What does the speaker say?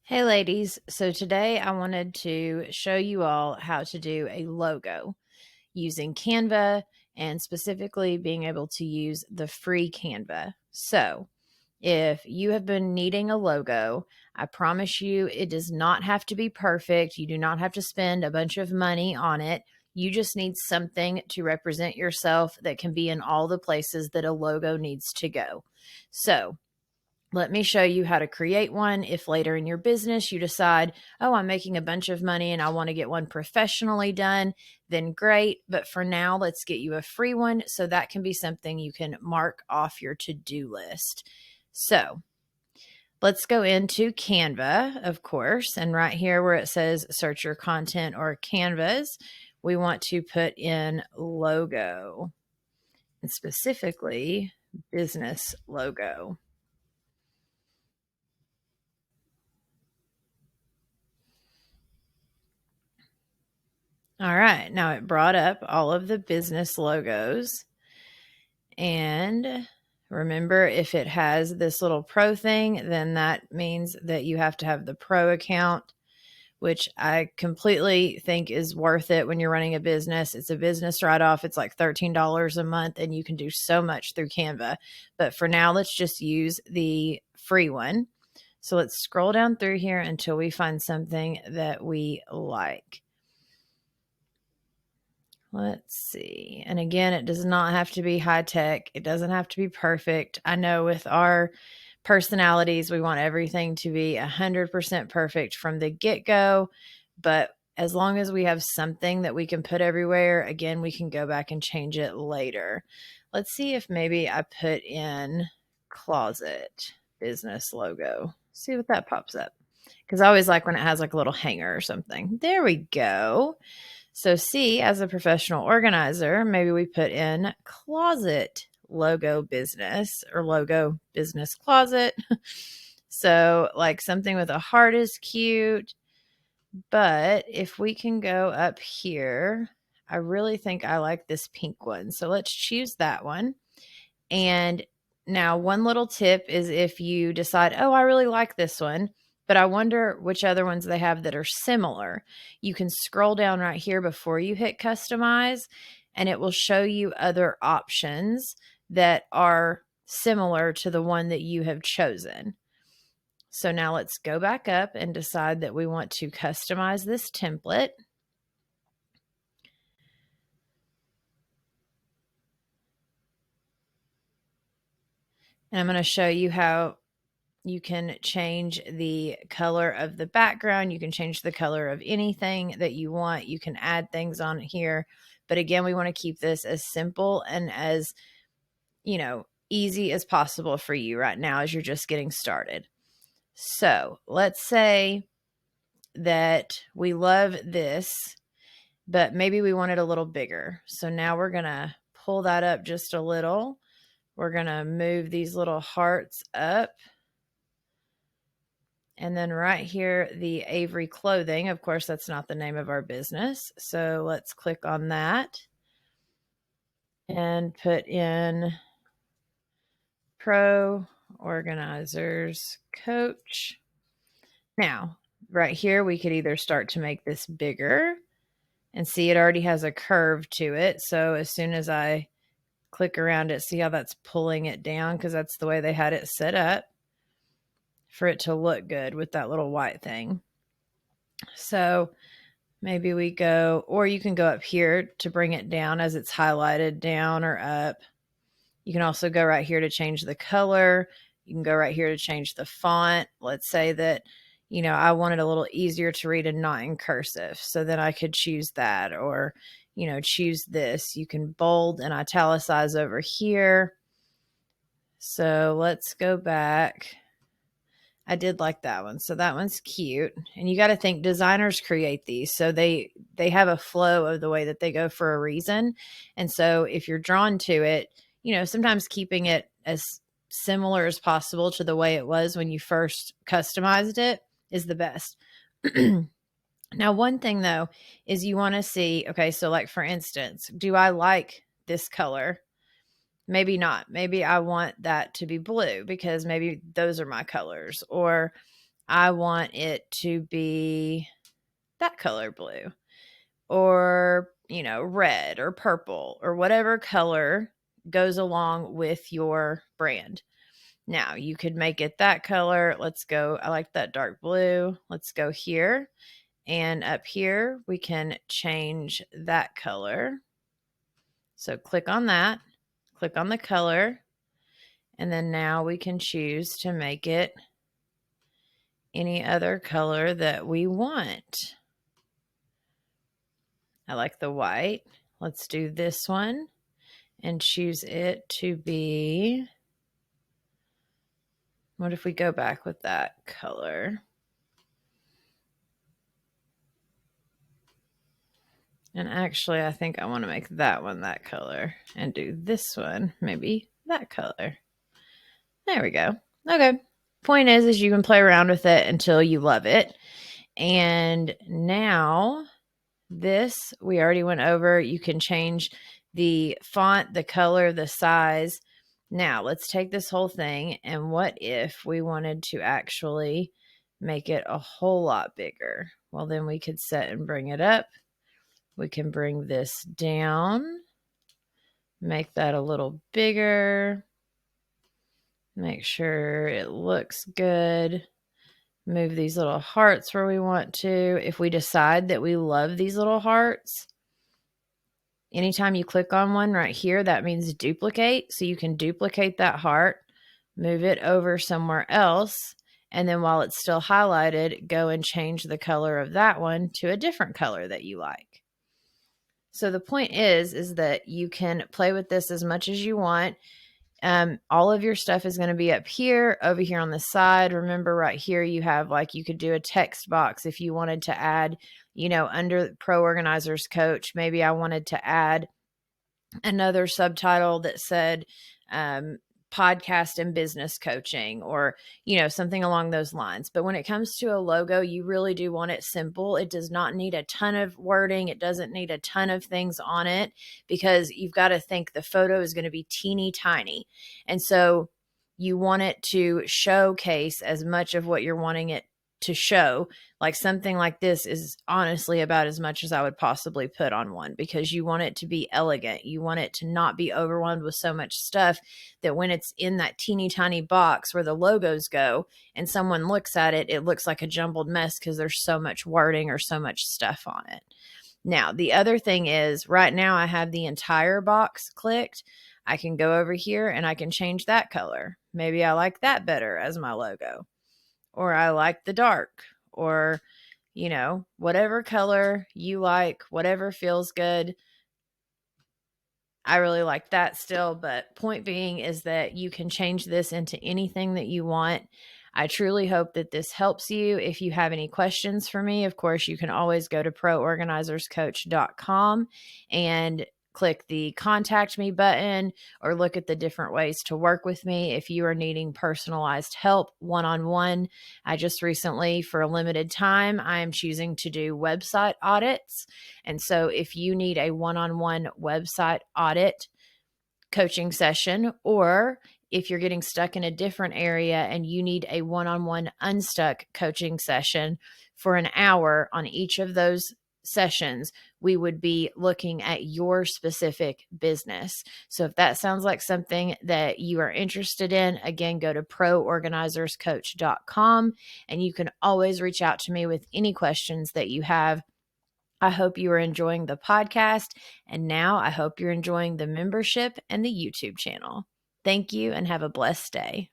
Hey ladies, so today I wanted to show you all how to do a logo using Canva and specifically being able to use the free Canva. So if you have been needing a logo, I promise you it does not have to be perfect. You do not have to spend a bunch of money on it. You just need something to represent yourself that can be in all the places that a logo needs to go. So let me show you how to create one. If later in your business you decide, oh, I'm making a bunch of money and I want to get one professionally done, then great. But for now, let's get you a free one so that can be something you can mark off your to-do list. So let's go into Canva, of course. And right here where it says search your content or Canvas, we want to put in logo and specifically business logo. All right, now it brought up all of the business logos. And remember, if it has this little pro thing, then that means that you have to have the pro account, which I completely think is worth it when you're running a business. It's a business write-off. It's like $13 a month, and you can do so much through Canva. But for now, let's just use the free one. So let's scroll down through here until we find something that we like. Let's see. And again, it does not have to be high tech. It doesn't have to be perfect. I know with our personalities, we want everything to be 100% perfect from the get-go. But as long as we have something that we can put everywhere, again, we can go back and change it later. Let's see if maybe I put in closet business logo. See what that pops up. Because I always like when it has like a little hanger or something. There we go. So see, as a professional organizer, maybe we put in closet logo business or logo business closet. So like something with a heart is cute. But if we can go up here, I really think I like this pink one. So let's choose that one. And now one little tip is if you decide, oh, I really like this one, but I wonder which other ones they have that are similar. You can scroll down right here before you hit customize, and it will show you other options that are similar to the one that you have chosen. So now let's go back up and decide that we want to customize this template. And I'm going to show you how you can change the color of the background. You can change the color of anything that you want. You can add things on here. But again, we want to keep this as simple and as, easy as possible for you right now as you're just getting started. So let's say that we love this, but maybe we want it a little bigger. So now we're going to pull that up just a little. We're going to move these little hearts up. And then right here, the Avery Clothing. Of course, that's not the name of our business. So let's click on that and put in Pro Organizers Coach. Now, right here, we could either start to make this bigger and see it already has a curve to it. So as soon as I click around it, see how that's pulling it down because that's the way they had it set up for it to look good with that little white thing. So maybe we go, or you can go up here to bring it down as it's highlighted down or up. You can also go right here to change the color. You can go right here to change the font. Let's say that, I want it a little easier to read and not in cursive. So then I could choose that or, choose this. You can bold and italicize over here. So let's go back. I did like that one. So that one's cute. And you got to think designers create these. So they have a flow of the way that they go for a reason. And so if you're drawn to it, sometimes keeping it as similar as possible to the way it was when you first customized it is the best. Now, one thing though, is you want to see, okay, so like for instance, do I like this color? Maybe not. Maybe I want that to be blue because maybe those are my colors. Or I want it to be that color blue, or, red or purple, or whatever color goes along with your brand. Now you could make it that color. Let's go. I like that dark blue. Let's go here. And up here, we can change that color. So click on that, click on the color, and then now we can choose to make it any other color that we want. I like the white. Let's do this one and choose it to be, what if we go back with that color? And actually, I think I want to make that one that color and do this one maybe that color. There we go. Okay. Point is you can play around with it until you love it. And now this, we already went over. You can change the font, the color, the size. Now let's take this whole thing, and what if we wanted to actually make it a whole lot bigger? Well, then we could set and bring it up. We can bring this down, make that a little bigger, make sure it looks good. Move these little hearts where we want to. If we decide that we love these little hearts, anytime you click on one right here, that means duplicate. So you can duplicate that heart, move it over somewhere else, and then while it's still highlighted, go and change the color of that one to a different color that you like. So the point is that you can play with this as much as you want. All of your stuff is going to be up here, over here on the side. Remember right here, you have you could do a text box if you wanted to add, under Pro Organizers Coach, maybe I wanted to add another subtitle that said, podcast and business coaching, or something along those lines. But when it comes to a logo, you really do want it simple. It does not need a ton of wording. It doesn't need a ton of things on it, because you've got to think the photo is going to be teeny tiny, and so you want it to showcase as much of what you're wanting it to show. Like something like this is honestly about as much as I would possibly put on one, because you want it to be elegant. You want it to not be overwhelmed with so much stuff that when it's in that teeny tiny box where the logos go and someone looks at it, it looks like a jumbled mess because there's so much wording or so much stuff on it. Now, the other thing is right now I have the entire box clicked. I can go over here and I can change that color. Maybe I like that better as my logo, or I like the dark, or, whatever color you like, whatever feels good. I really like that still, but point being is that you can change this into anything that you want. I truly hope that this helps you. If you have any questions for me, of course, you can always go to proorganizerscoach.com and click the contact me button, or look at the different ways to work with me if you are needing personalized help one-on-one. I just recently, for a limited time, I am choosing to do website audits. And so if you need a one-on-one website audit coaching session, or if you're getting stuck in a different area and you need a one-on-one unstuck coaching session for an hour on each of those sessions, we would be looking at your specific business. So if that sounds like something that you are interested in, again, go to proorganizerscoach.com and you can always reach out to me with any questions that you have. I hope you are enjoying the podcast, and now I hope you're enjoying the membership and the YouTube channel. Thank you and have a blessed day.